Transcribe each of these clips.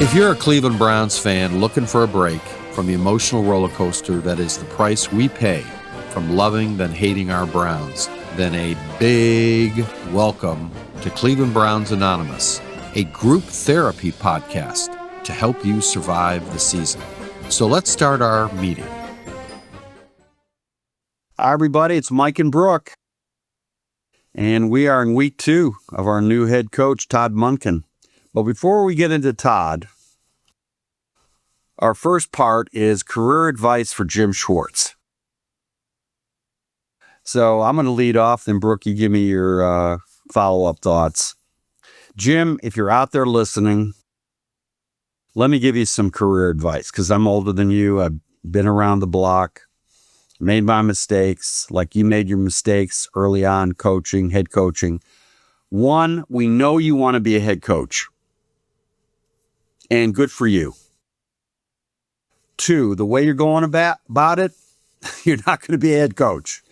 If you're a Cleveland Browns fan looking for a break from the emotional roller coaster that is the price we pay from loving then hating our Browns, then a big welcome to Cleveland Browns Anonymous, a group therapy podcast to help you survive the season. So let's start our meeting. Hi, everybody. It's Mike and Brook. And we are in week 2 of our new head coach, Todd Monken. But before we get into Todd, our first part is career advice for Jim Schwartz. So I'm going to lead off, then Brook, you give me your follow-up thoughts. Jim, if you're out there listening, let me give you some career advice, because I'm older than you. I've been around the block, made my mistakes, like you made your mistakes early on coaching, head coaching. 1, we know you want to be a head coach, and good for you. 2, the way you're going about it, you're not going to be a head coach.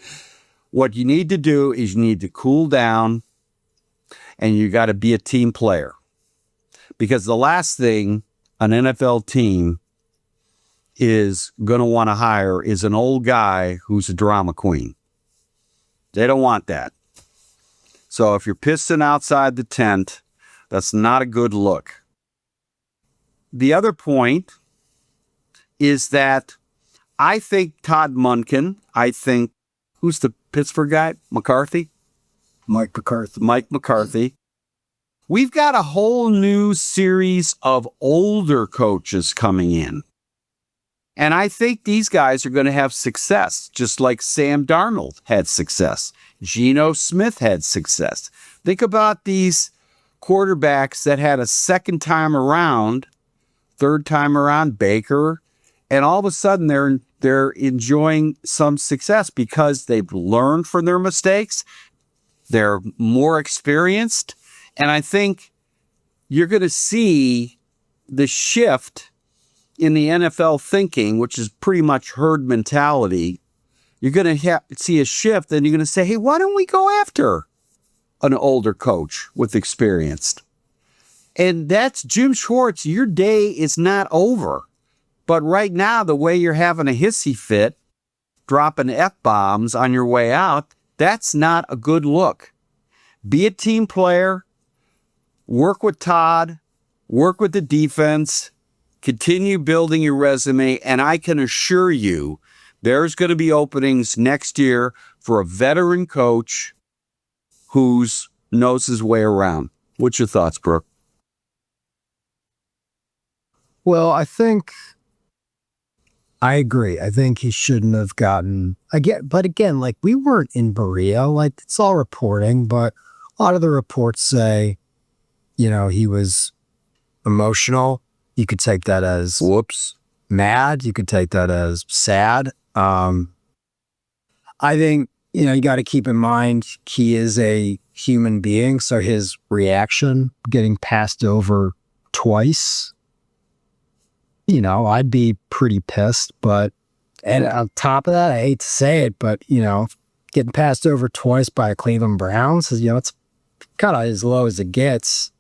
What you need to do is you need to cool down, and you got to be a team player. Because the last thing an NFL team is going to want to hire is an old guy who's a drama queen. They don't want that. So if you're pissing outside the tent, that's not a good look. The other point is that I think Todd Monken, who's the Pittsburgh guy? McCarthy? Mike McCarthy. Mike McCarthy. We've got a whole new series of older coaches coming in. And I think these guys are going to have success, just like Sam Darnold had success. Geno Smith had success. Think about these quarterbacks that had a second time around, third time around, Baker, and all of a sudden they're enjoying some success because they've learned from their mistakes. They're more experienced. And I think you're going to see the shift in the NFL thinking, which is pretty much herd mentality. You're going to see a shift, and you're going to say, hey, why don't we go after an older coach with experience? And that's Jim Schwartz. Your day is not over. But right now, the way you're having a hissy fit, dropping F-bombs on your way out, that's not a good look. Be a team player. Work with Todd. Work with the defense. Continue building your resume. And I can assure you, there's going to be openings next year for a veteran coach who knows his way around. What's your thoughts, Brook? Well, I agree. I think he shouldn't have gotten but again, like we weren't in Berea, like it's all reporting, but a lot of the reports say, he was emotional. You could take that as mad. You could take that as sad. I think, you got to keep in mind he is a human being. So his reaction, getting passed over twice, I'd be pretty pissed, and on top of that, I hate to say it, but, getting passed over twice by a Cleveland Browns is, it's kind of as low as it gets.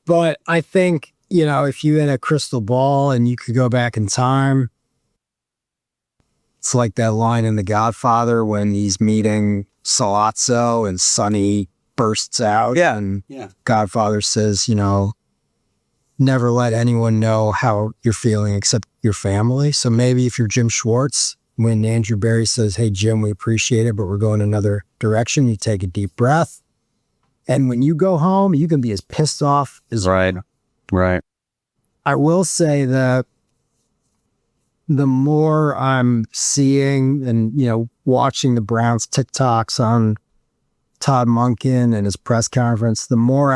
But I think, if you had a crystal ball and you could go back in time, it's like that line in The Godfather when he's meeting Sollozzo and Sonny bursts out. Yeah. And Godfather says, never let anyone know how you're feeling except your family. So maybe if you're Jim Schwartz, when Andrew Berry says, hey, Jim, we appreciate it, but we're going another direction, you take a deep breath. And when you go home, you can be as pissed off as Right. I will say that the more I'm seeing and, watching the Browns TikToks on Todd Monken and his press conference, the more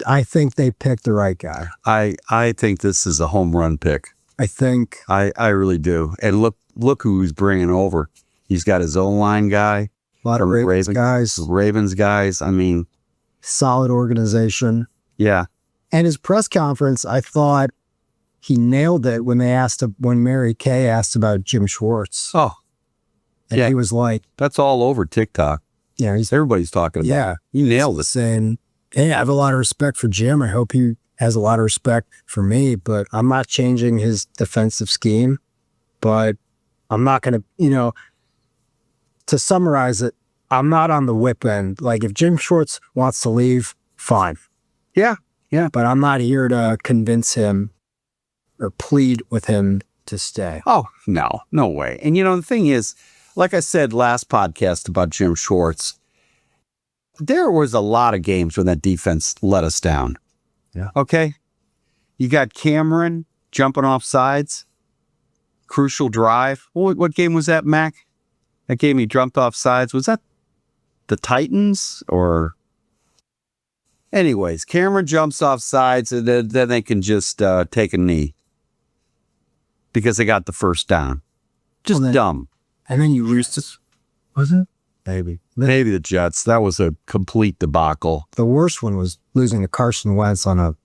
I think they picked the right guy. I think this is a home run pick. I think I really do. And look who he's bringing over. He's got his O-line guy. A lot of Ravens guys. I mean, solid organization. Yeah. And his press conference, I thought he nailed it when Mary Kay asked about Jim Schwartz. Oh, and he was like, that's all over TikTok. Yeah. Everybody's talking about it. Yeah. You nailed it. Saying, hey, I have a lot of respect for Jim. I hope he has a lot of respect for me, but I'm not changing his defensive scheme. But I'm not going to, to summarize it, I'm not on the whip end. Like if Jim Schwartz wants to leave, fine. Yeah. But I'm not here to convince him or plead with him to stay. Oh, no way. And the thing is, like I said last podcast about Jim Schwartz, there was a lot of games when that defense let us down. Yeah. Okay. You got Cameron jumping off sides. Crucial drive. What game was that, Mac? That game he jumped off sides. Was that the Titans or? Anyways, Cameron jumps off sides and then they can just take a knee because they got the first down. Just dumb. And then you lose this. Was it? Maybe the Jets. That was a complete debacle. The worst one was losing to Carson Wentz on a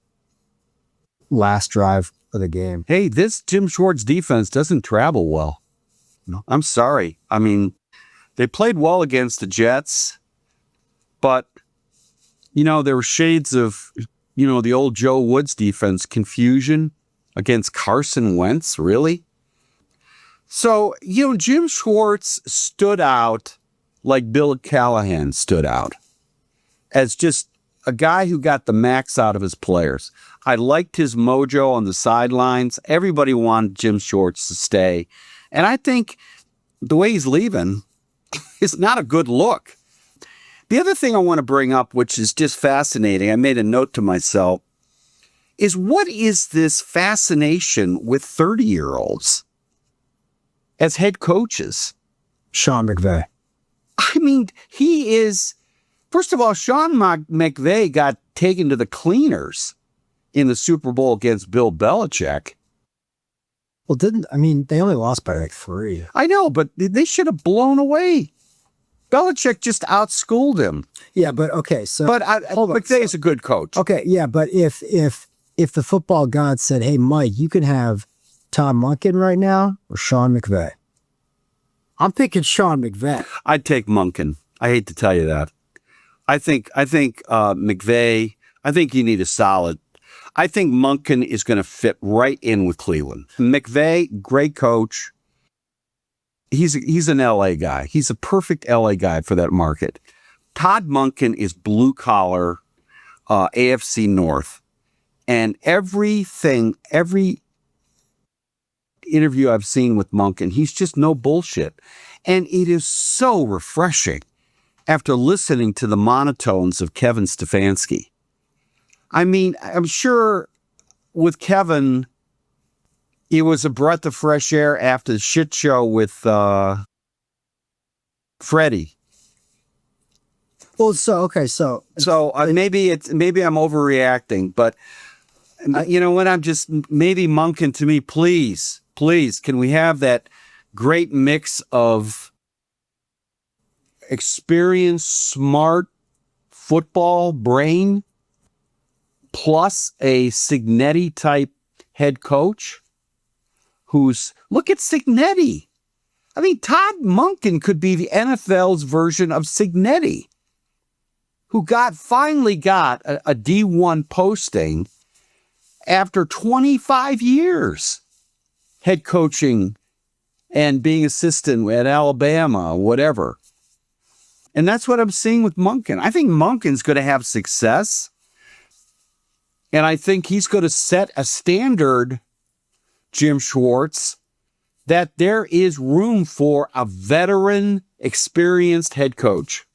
last drive of the game. Hey, this Jim Schwartz defense doesn't travel well. No. I'm sorry. I mean, they played well against the Jets, but, there were shades of, the old Joe Woods defense confusion against Carson Wentz. Really? So, Jim Schwartz stood out like Bill Callahan stood out as just a guy who got the max out of his players. I liked his mojo on the sidelines. Everybody wanted Jim Schwartz to stay. And I think the way he's leaving is not a good look. The other thing I want to bring up, which is just fascinating, I made a note to myself, is what is this fascination with 30-year-olds as head coaches? Sean McVay. I mean, he is, first of all, Sean McVay got taken to the cleaners in the Super Bowl against Bill Belichick. Well, they only lost by like 3. I know, but they should have blown away. Belichick just outschooled him. Yeah, but okay, so. But McVay is a good coach. Okay, yeah, but if the football god said, hey, Mike, you can have Todd Monken right now or Sean McVay. I'm thinking Sean McVay. I'd take Monken. I hate to tell you that. I think McVay, I think you need a solid. I think Monken is going to fit right in with Cleveland. McVay, great coach. He's an LA guy. He's a perfect LA guy for that market. Todd Monken is blue collar, AFC North. And every interview I've seen with Monken, he's just no bullshit. And it is so refreshing after listening to the monotones of Kevin Stefanski. I mean, I'm sure with Kevin, it was a breath of fresh air after the shit show with Freddie. Well, maybe I'm overreacting, but maybe Monken to me, please, can we have that great mix of experienced, smart football brain plus a Cignetti type head coach look at Cignetti. I mean, Todd Monken could be the NFL's version of Cignetti, who finally got a D1 posting after 25 years head coaching and being assistant at Alabama, whatever. And that's what I'm seeing with Monken. I think Monken's going to have success. And I think he's going to set a standard, Jim Schwartz, that there is room for a veteran, experienced head coach.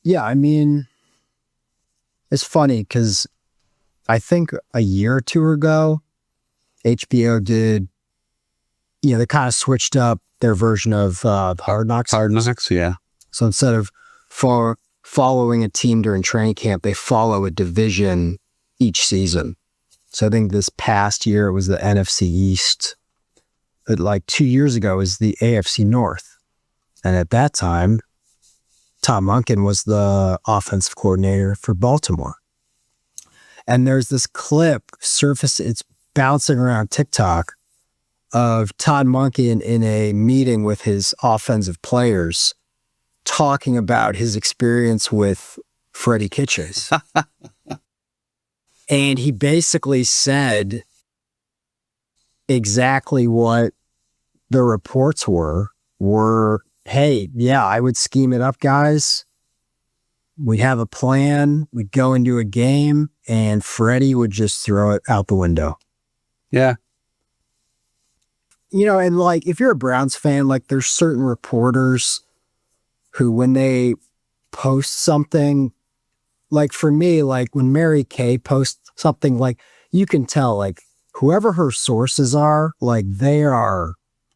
Yeah, I mean, it's funny because I think a year or two ago, HBO did, they kind of switched up their version of Hard Knocks. Hard Knocks, yeah. So instead of following a team during training camp, they follow a division each season. So I think this past year it was the NFC East. But like 2 years ago it was the AFC North. And at that time, Todd Monken was the offensive coordinator for Baltimore. And there's this clip it's bouncing around TikTok of Todd Monken in a meeting with his offensive players talking about his experience with Freddie Kitchens. And he basically said exactly what the reports were, hey, yeah, I would scheme it up, guys. We'd have a plan. We'd go into a game, and Freddie would just throw it out the window. Yeah. You know, and like, if you're a Browns fan, like, there's certain reporters who, when they post something, like for me, like when Mary Kay posts something, like, you can tell, like, whoever her sources are, like, they are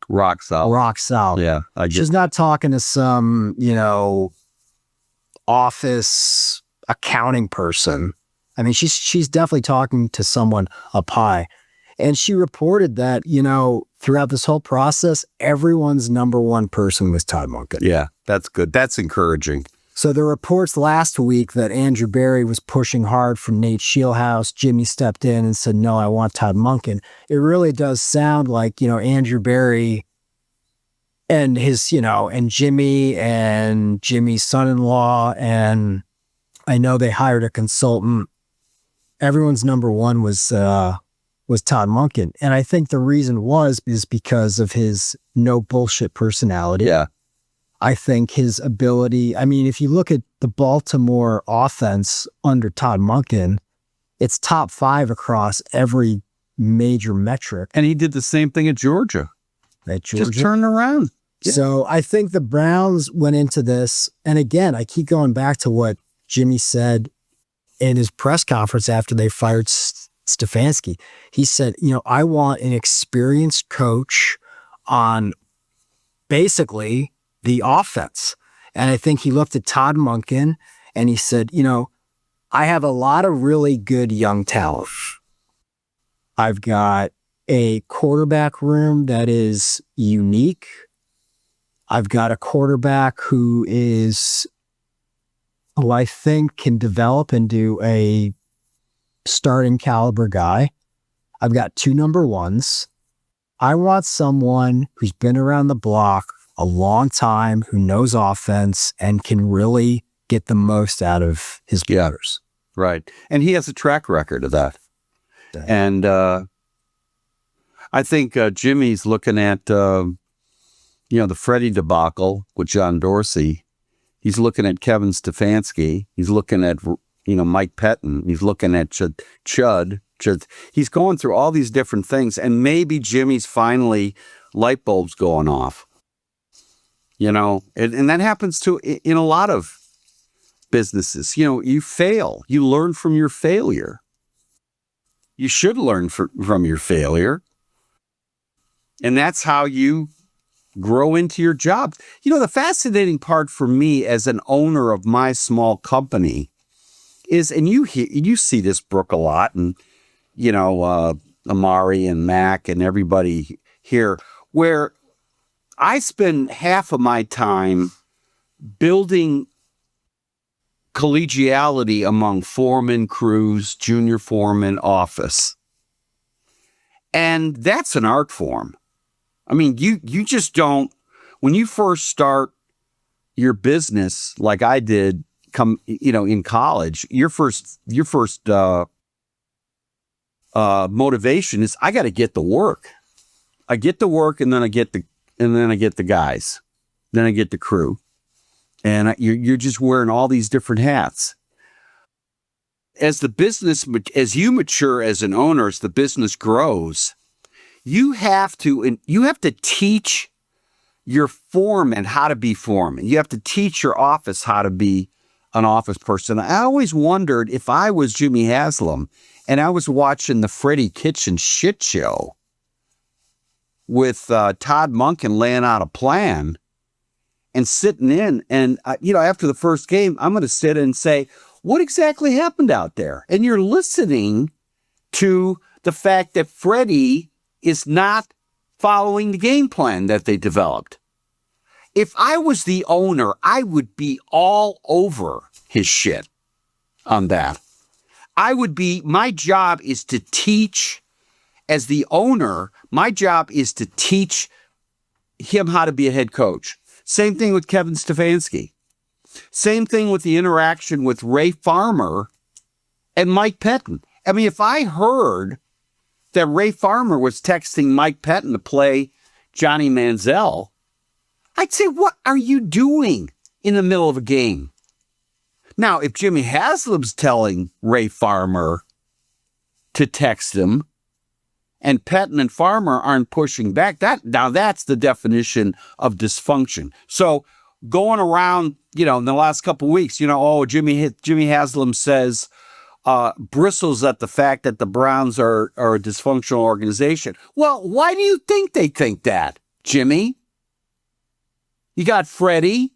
rock solid. Rock solid. Yeah. She's not talking to some, you know, office accounting person. I mean, she's definitely talking to someone up high. And she reported that, you know, throughout this whole process, everyone's number one person was Todd Monken. Yeah, that's good. That's encouraging. So the reports last week that Andrew Berry was pushing hard for Nate Shieldhouse, Jimmy stepped in and said, no, I want Todd Monken. It really does sound like, you know, Andrew Berry and his, you know, and Jimmy's son-in-law, and I know they hired a consultant. Everyone's number one was Todd Monken. And I think the reason is because of his no bullshit personality. Yeah. I think his ability, I mean, if you look at the Baltimore offense under Todd Monken, it's top 5 across every major metric. And he did the same thing at Georgia. Just turned around. Yeah. So I think the Browns went into this, and again, I keep going back to what Jimmy said in his press conference after they fired Stefanski. He said, you know, I want an experienced coach on basically the offense. And I think he looked at Todd Monken and he said, you know, I have a lot of really good young talent. I've got a quarterback room that is unique. I've got a quarterback who I think can develop into a starting caliber guy. I've got 2 number ones. I want someone who's been around the block a long time, who knows offense and can really get the most out of his players. Right. And he has a track record of that. Yeah. And I think Jimmy's looking at, you know, the Freddie debacle with John Dorsey. He's looking at Kevin Stefanski. He's looking at, you know, Mike Pettin. He's looking at Chud. He's going through all these different things. And maybe Jimmy's finally light bulbs going off. You know, and that happens in a lot of businesses. You know, you fail. You learn from your failure. You should learn from your failure. And that's how you grow into your job. You know, the fascinating part for me as an owner of my small company is, and you see this, Brook, a lot, and, you know, Amari and Mac and everybody here, where I spend half of my time building collegiality among foremen, crews, junior foreman, office. And that's an art form. I mean, you just don't, when you first start your business, like I did, in college, your first motivation is, I got to get the work. I get the work, and then I get the guys, then I get the crew, and you're just wearing all these different hats. As you mature as an owner, as the business grows, you have to teach your foreman how to be foreman. You have to teach your office how to be an office person. I always wondered, if I was Jimmy Haslam and I was watching the Freddie Kitchen shit show with Todd Monken laying out a plan and sitting in, and after the first game, I'm going to sit and say, what exactly happened out there? And you're listening to the fact that Freddie is not following the game plan that they developed. If I was the owner, I would be all over his shit on that. My job is to teach, as the owner, my job is to teach him how to be a head coach. Same thing with Kevin Stefanski. Same thing with the interaction with Ray Farmer and Mike Pettin. I mean, if I heard that Ray Farmer was texting Mike Pettin to play Johnny Manziel, I'd say, what are you doing in the middle of a game? Now, if Jimmy Haslam's telling Ray Farmer to text him and Pettin and Farmer aren't pushing back, that's the definition of dysfunction. So going around, in the last couple of weeks, Jimmy Haslam says, bristles at the fact that the Browns are a dysfunctional organization. Well, why do you think they think that, Jimmy? You got Freddie.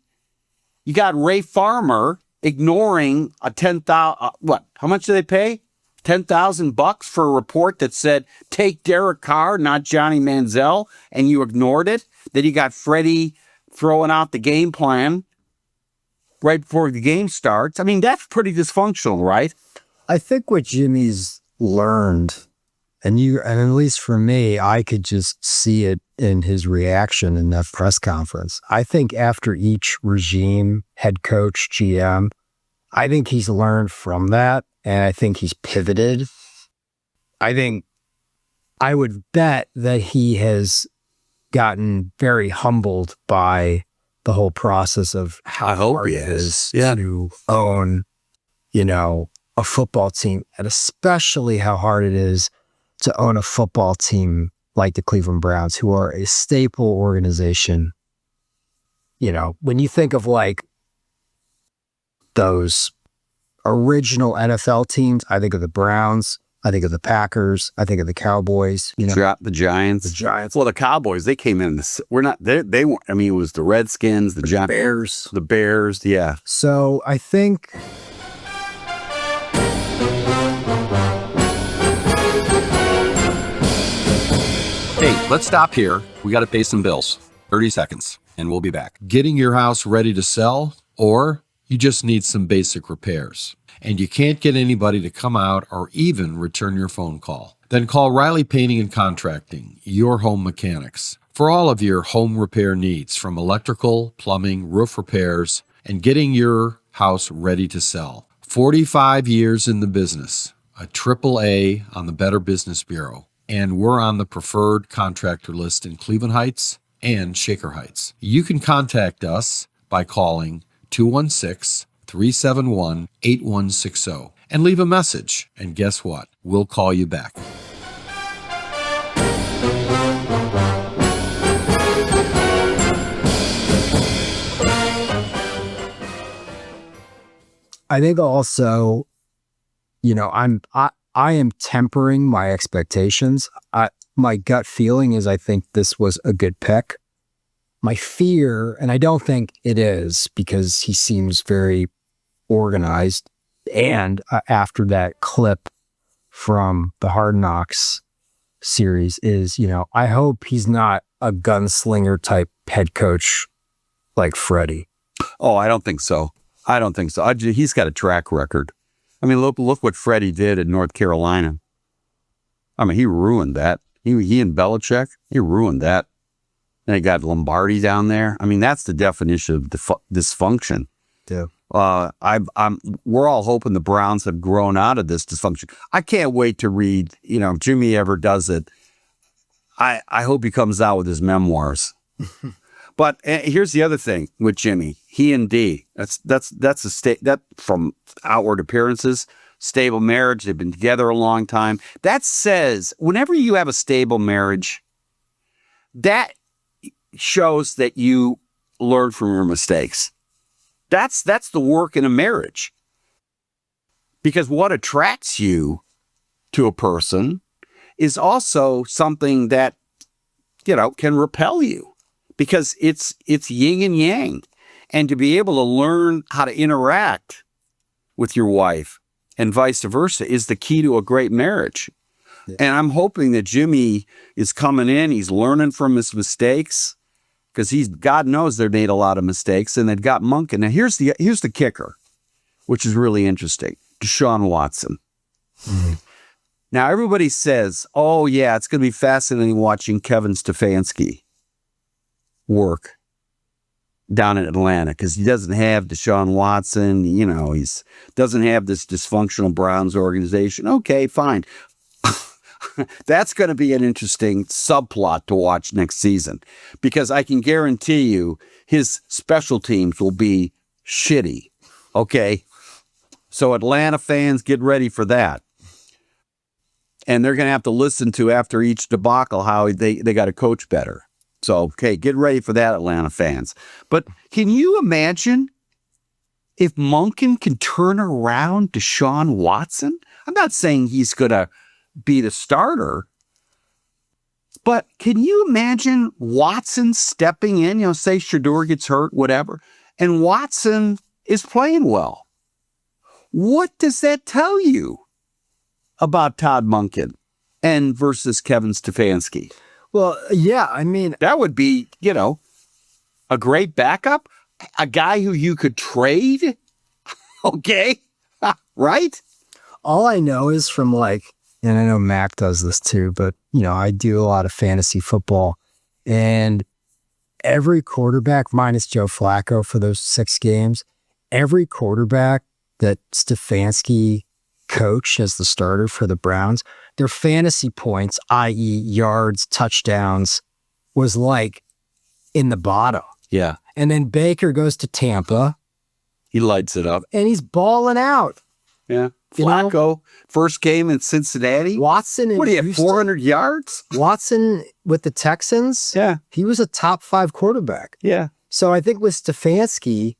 You got Ray Farmer ignoring a 10,000, how much do they pay? $10,000 for a report that said, take Derek Carr, not Johnny Manziel, and you ignored it. Then you got Freddie throwing out the game plan right before the game starts. I mean, that's pretty dysfunctional, right? I think what Jimmy's learned, and at least for me, I could just see it in his reaction in that press conference. I think after each regime, head coach, GM, I think he's learned from that, and I think he's pivoted. I would bet that he has gotten very humbled by the whole process of how hard it is to own, a football team, and especially how hard it is to own a football team like the Cleveland Browns, who are a staple organization. When you think of like those original NFL teams, I think of the Browns, I think of the Packers, I think of the Cowboys. The Giants. The Giants. Well, the Cowboys, they came in. We're not. They weren't. I mean, it was the Redskins, the Giants, Bears, the Bears. Yeah. So I think. Hey, let's stop here. We got to pay some bills. 30 seconds, and we'll be back. Getting your house ready to sell, or you just need some basic repairs, and you can't get anybody to come out or even return your phone call. Then call Riley Painting and Contracting, your home mechanics, for all of your home repair needs, from electrical, plumbing, roof repairs, and getting your house ready to sell. 45 years in the business, a AAA on the Better Business Bureau, and we're on the preferred contractor list in Cleveland Heights and Shaker Heights. You can contact us by calling 216-371-8160 and leave a message. And guess what? We'll call you back. I think also, I am tempering my expectations. My gut feeling is I think this was a good pick. My fear, and I don't think it is because he seems very organized, and after that clip from the Hard Knocks series is, I hope he's not a gunslinger type head coach like Freddie. Oh, I don't think so. He's got a track record. I mean, look what Freddie did at North Carolina. I mean, he ruined that. He and Belichick, he ruined that. And he got Lombardi down there. I mean, that's the definition of dysfunction. Yeah. We're all hoping the Browns have grown out of this dysfunction. I can't wait to read, if Jimmy ever does it, I hope he comes out with his memoirs. But here's the other thing with Jimmy. He and Dee, that's that from outward appearances, stable marriage. They've been together a long time. That says whenever you have a stable marriage, that shows that you learn from your mistakes. That's the work in a marriage. Because what attracts you to a person is also something that, can repel you. Because it's yin and yang. And to be able to learn how to interact with your wife and vice versa is the key to a great marriage. Yeah. And I'm hoping that Jimmy is coming in, he's learning from his mistakes, because God knows they made a lot of mistakes, and they've got Monken. Now here's the kicker, which is really interesting. Deshaun Watson. Mm-hmm. Now everybody says, oh yeah, it's going to be fascinating watching Kevin Stefanski work. down in Atlanta because he doesn't have Deshaun Watson. He's doesn't have this dysfunctional Browns organization. Okay, fine. That's going to be an interesting subplot to watch next season because I can guarantee you his special teams will be shitty. Okay. So Atlanta fans, get ready for that. And they're going to have to listen to after each debacle how they got to coach better. So, okay, get ready for that, Atlanta fans. But can you imagine if Monken can turn around Deshaun Watson? I'm not saying he's going to be the starter, but can you imagine Watson stepping in, say Shedeur gets hurt, whatever, and Watson is playing well? What does that tell you about Todd Monken and versus Kevin Stefanski? Well, yeah, I mean, That would be, a great backup, a guy who you could trade. Okay. Right? all I know is from and I know Mac does this too, but I do a lot of fantasy football, and every quarterback minus Joe Flacco for those 6 games, every quarterback that Stefanski coached as the starter for the Browns, their fantasy points, i.e. yards, touchdowns, was in the bottom. Yeah. And then Baker goes to Tampa He lights it up. and he's balling out. Yeah. You know? Flacco, first game in Cincinnati. Watson in What do you have, Houston- 400 yards? Watson with the Texans, Yeah. he was a top 5 quarterback. Yeah. So I think with Stefanski,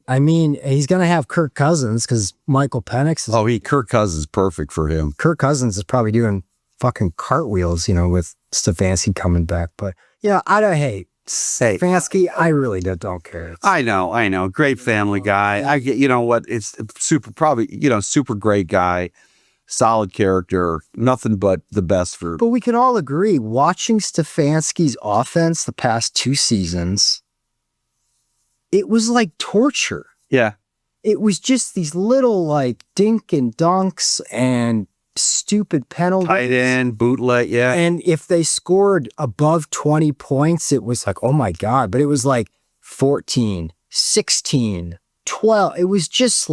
I mean, he's going to have Kirk Cousins because Michael Penix is Kirk Cousins, perfect for him. Kirk Cousins is probably doing fucking cartwheels, with Stefanski coming back. But I don't hate Stefanski. I really don't care. I know. Great family guy. I get, what? It's super, probably, super great guy, solid character, nothing but the best for. But we can all agree, watching Stefanski's offense the past 2 seasons, it was like torture. Yeah. It was just these little dink and dunks and stupid penalties. Tight end, bootleg, yeah. And if they scored above 20 points, it was oh my God. But it was 14, 16, 12. It was just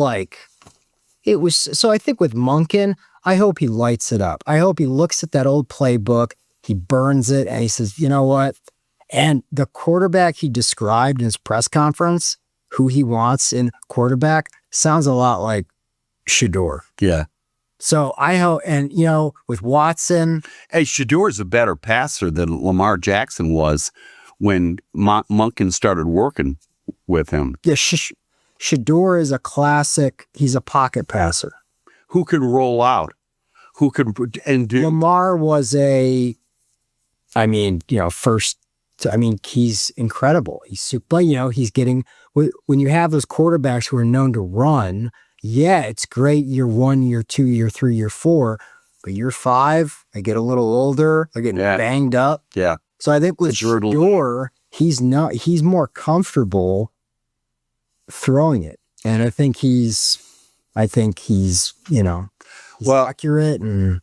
it was. So I think with Monken, I hope he lights it up. I hope he looks at that old playbook, he burns it, and he says, you know what? And the quarterback he described in his press conference, who he wants in quarterback, sounds a lot like Shedeur. Yeah. So I hope, and with Watson, Hey, Shedeur is a better passer than Lamar Jackson was when Monken started working with him. yeah, Shedeur is a classic. He's a pocket passer. Who can roll out? Who can and do? Lamar was first. He's incredible. He's super. He's getting when you have those quarterbacks who are known to run. Yeah, it's great year 1, year 2, year 3, year 4, but year 5, they get a little older. They're getting banged up. Yeah. So I think with Shedeur, he's more comfortable throwing it, and I think he's he's accurate. And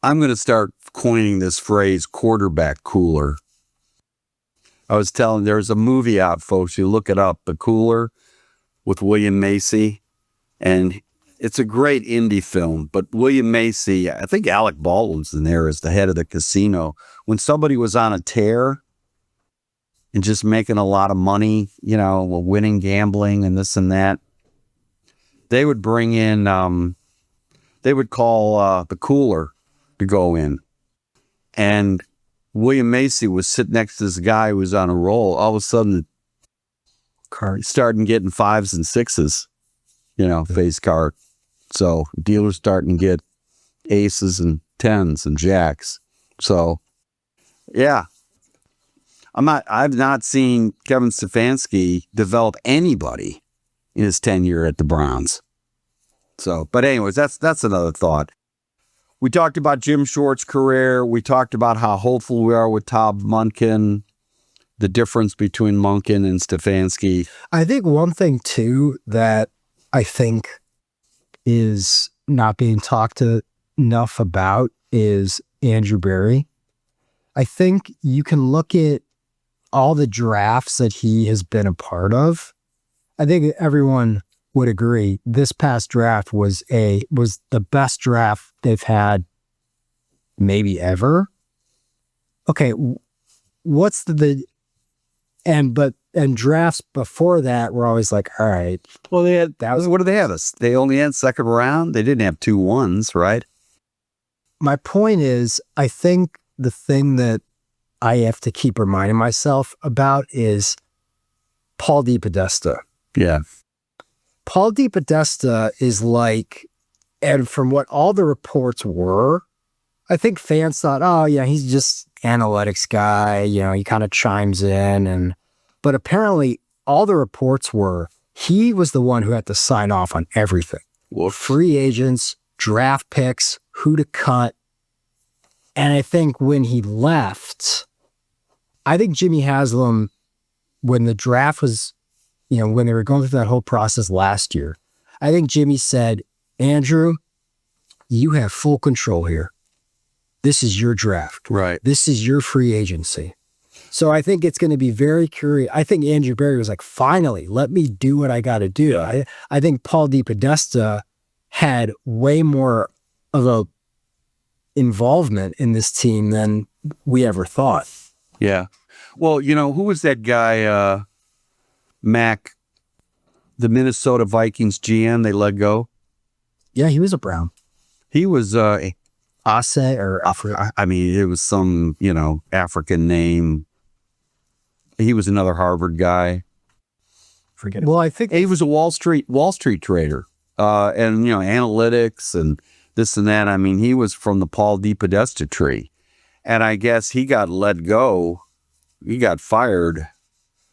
I'm going to start coining this phrase, quarterback cooler. I was telling, there's a movie out, folks. You look it up, The Cooler, with William Macy. And it's a great indie film, but William Macy, I think Alec Baldwin's in there as the head of the casino. When somebody was on a tear and just making a lot of money, winning gambling and this and that, they would bring in, they would call the cooler to go in. And William Macy was sitting next to this guy who was on a roll. All of a sudden, starting getting 5s and 6s. Face card. So dealers starting to get aces and 10s and jacks. So, yeah. I've not seen Kevin Stefanski develop anybody in his tenure at the Browns. So, but anyways, that's another thought. We talked about Jim Schwartz's career. We talked about how hopeful we are with Todd Monken, the difference between Monken and Stefanski. I think one thing too that I think is not being talked enough about is Andrew Berry. I think you can look at all the drafts that he has been a part of, I think everyone would agree this past draft was the best draft they've had maybe ever. Okay, what's and drafts before that were always like, all right. Well, what do they have? They only had second round. They didn't have 2 1s, right? My point is, I think the thing that I have to keep reminding myself about is Paul DePodesta. Yeah. Paul DePodesta is like, and from what all the reports were, I think fans thought, oh yeah, he's just analytics guy, he kind of chimes in, but apparently all the reports were he was the one who had to sign off on everything. Well, free agents, draft picks, who to cut. And I think when he left, I think Jimmy Haslam, when the draft was, when they were going through that whole process last year, I think Jimmy said, Andrew, you have full control here. This is your draft. Right. This is your free agency. So I think it's going to be very curious. I think Andrew Berry was like, finally, let me do what I got to do. I think Paul DePodesta had way more of a involvement in this team than we ever thought. Yeah. Well, who was that guy, Mac, the Minnesota Vikings GM they let go? Yeah, he was a Brown. He was Ase or it was some, African name. He was another Harvard guy. Forget it. Well, I think he was a Wall Street trader. And analytics and this and that. I mean, he was from the Paul DePodesta tree. And I guess he got let go. He got fired.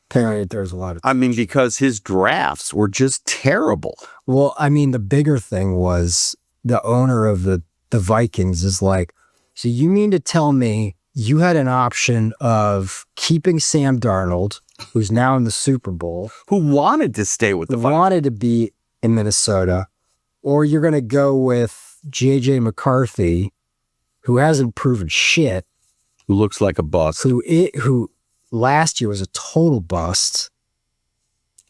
Apparently there's a lot of because his drafts were just terrible. Well, the bigger thing was the owner of the Vikings is like, so you mean to tell me you had an option of keeping Sam Darnold, who's now in the Super Bowl, who wanted to stay with the Vikings, wanted to be in Minnesota, or you're going to go with J.J. McCarthy, who hasn't proven shit, who looks like a bust, who last year was a total bust,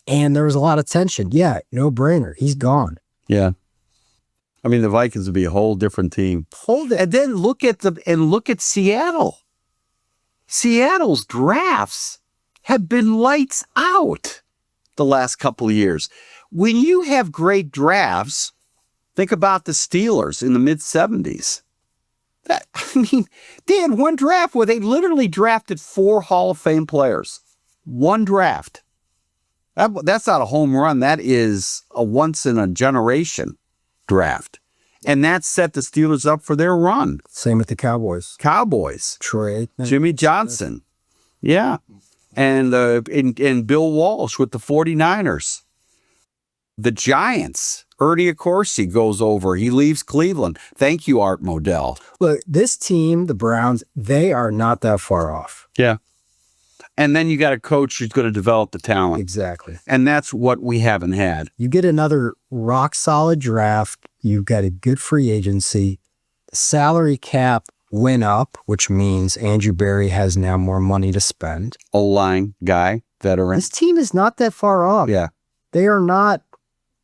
and there was a lot of tension. Yeah, no brainer. He's gone. Yeah. The Vikings would be a whole different team. And then look at Seattle. Seattle's drafts have been lights out the last couple of years. When you have great drafts, think about the Steelers in the mid-'70s. They had one draft where they literally drafted 4 Hall of Fame players. One draft. That's not a home run. That is a once-in-a-generation draft. And that set the Steelers up for their run. Same with the Cowboys. Troy Aikman. Jimmy Johnson. Yeah. And Bill Walsh with the 49ers. The Giants. Ernie Accorsi goes over. He leaves Cleveland. Thank you, Art Modell. Look, this team, the Browns, they are not that far off. Yeah. And then you got a coach who's going to develop the talent. Exactly. And that's what we haven't had. You get another rock-solid draft. You've got a good free agency. The salary cap went up, which means Andrew Berry has now more money to spend. O-line guy, veteran. This team is not that far off. Yeah. They are not,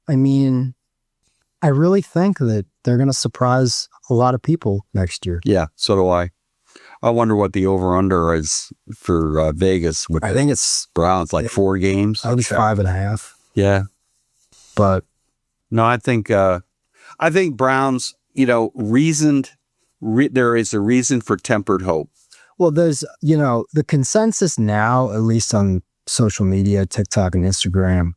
I really think that they're going to surprise a lot of people next year. Yeah, so do I. I wonder what the over-under is for Vegas. I think it's Browns, like 4 games. I think 5.5. Yeah. But no, I think Browns, there is a reason for tempered hope. Well, there's, the consensus now, at least on social media, TikTok and Instagram,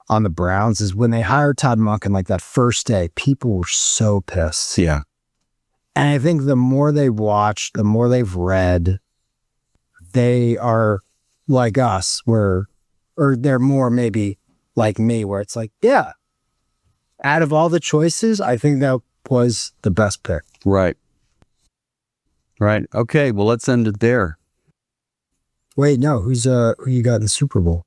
on the Browns is when they hired Todd Monken, like that first day, people were so pissed. Yeah. And I think the more they've watched, the more they've read, they are like us, or they're more maybe like me, where it's like, yeah, out of all the choices, I think that was the best pick. Right. Right. Okay. Well, let's end it there. Wait, no, who you got in the Super Bowl?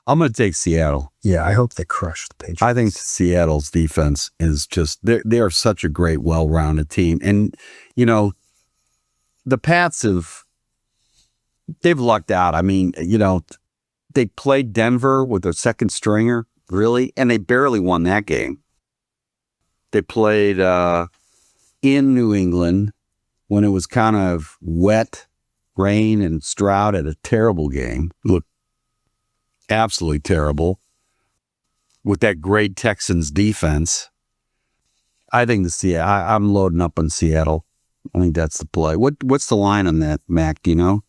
I'm going to take Seattle. Yeah, I hope they crush the Patriots. I think Seattle's defense is just, they are such a great, well-rounded team. And, the Pats have, they've lucked out. I mean, they played Denver with a second stringer, really, and they barely won that game. They played in New England when it was kind of wet, rain, and Stroud had a terrible game. Looked absolutely terrible with that great Texans defense. I think I'm loading up on Seattle. I think that's the play. What's the line on that, Mac? Do you know?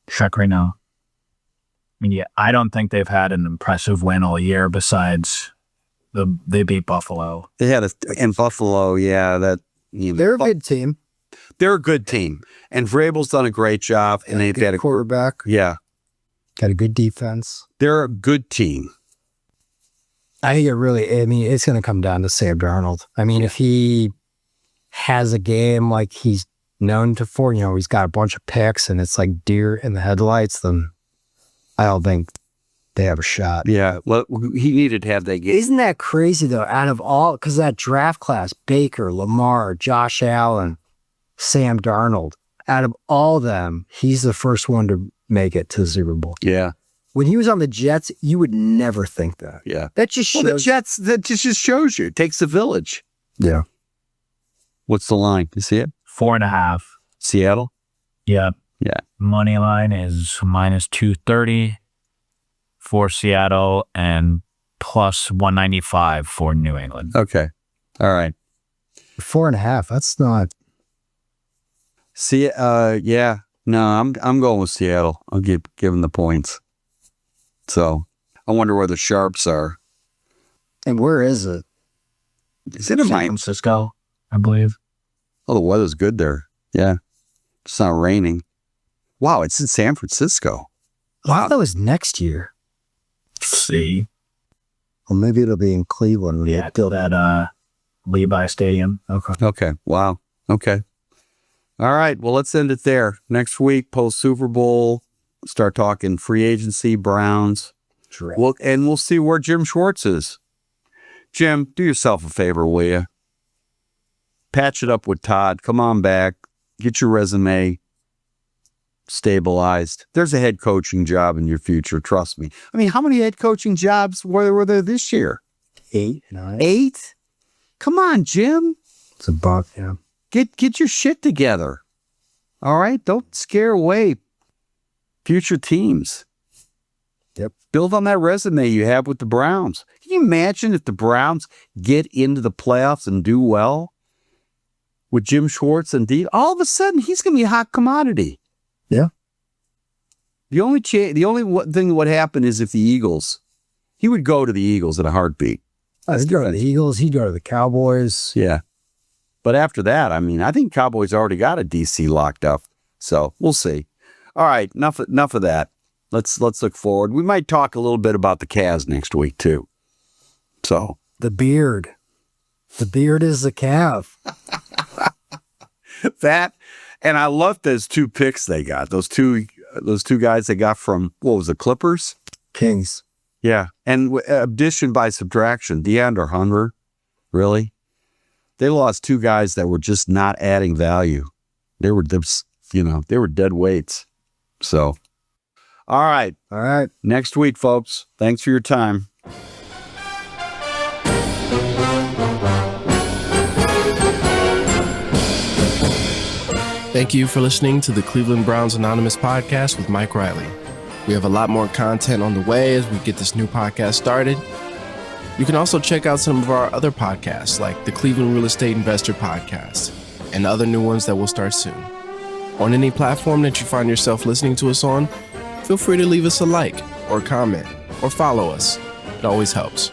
Check right now. I mean, yeah, I don't think they've had an impressive win all year besides they beat Buffalo. They had in Buffalo, yeah. They're a good team. They're a good team. And Vrabel's done a great job. And they've got a quarterback. Yeah. Got a good defense. They're a good team. I think it's going to come down to Sam Darnold. I mean, if he has a game like he's known to for, he's got a bunch of picks and it's like deer in the headlights, then I don't think they have a shot. Yeah. Well, he needed to have that game. Isn't that crazy, though? Out of all, because that draft class, Baker, Lamar, Josh Allen, Sam Darnold, out of all them, he's the first one to make it to the Super Bowl. Yeah. When he was on the Jets, you would never think that. Yeah. That just shows. Well, the Jets, that just shows you. It takes a village. Yeah. What's the line? You see it? 4.5. Seattle? Yeah. Yeah. Money line is minus 230 for Seattle and plus 195 for New England. Okay. All right. 4.5. That's not. Yeah. No, I'm going with Seattle. I'll give them the points. So I wonder where the Sharps are. And where is it? Is it in San Francisco, I believe. Oh, the weather's good there. Yeah. It's not raining. Wow, it's in San Francisco. Wow. That was next year. See. Well, maybe it'll be in Cleveland. Yeah, build at Levi Stadium. Okay. Wow. Okay. All right. Well, let's end it there. Next week, post Super Bowl, start talking free agency, Browns. We'll see where Jim Schwartz is. Jim, do yourself a favor, will you? Patch it up with Todd. Come on back. Get your resume stabilized. There's a head coaching job in your future. Trust me. I mean, how many head coaching jobs were there this year? 8, 9. 8? Come on, Jim. It's a buck, yeah. Get your shit together. All right? Don't scare away future teams. Yep. Build on that resume you have with the Browns. Can you imagine if the Browns get into the playoffs and do well with Jim Schwartz and D? All of a sudden, he's going to be a hot commodity. Yeah. The only thing that would happen is if the Eagles, he would go to the Eagles in a heartbeat. He'd go to the Eagles. He'd go to the Cowboys. Yeah. But after that, I mean, I think Cowboys already got a DC locked up. So we'll see. All right. Enough of that. Let's look forward. We might talk a little bit about the Cavs next week too. So the beard is the Cav. That, and I love those 2 picks they got. Those two guys they got from, what was it, Clippers? Kings. Yeah. And addition by subtraction, DeAndre Hunter, really? They lost 2 guys that were just not adding value. They were dead weights. So, all right. Next week, folks. Thanks for your time. Thank you for listening to the Cleveland Browns Anonymous podcast with Mike Riley. We have a lot more content on the way as we get this new podcast started. You can also check out some of our other podcasts like the Cleveland Real Estate Investor Podcast and other new ones that will start soon. On any platform that you find yourself listening to us on, feel free to leave us a like or comment or follow us. It always helps.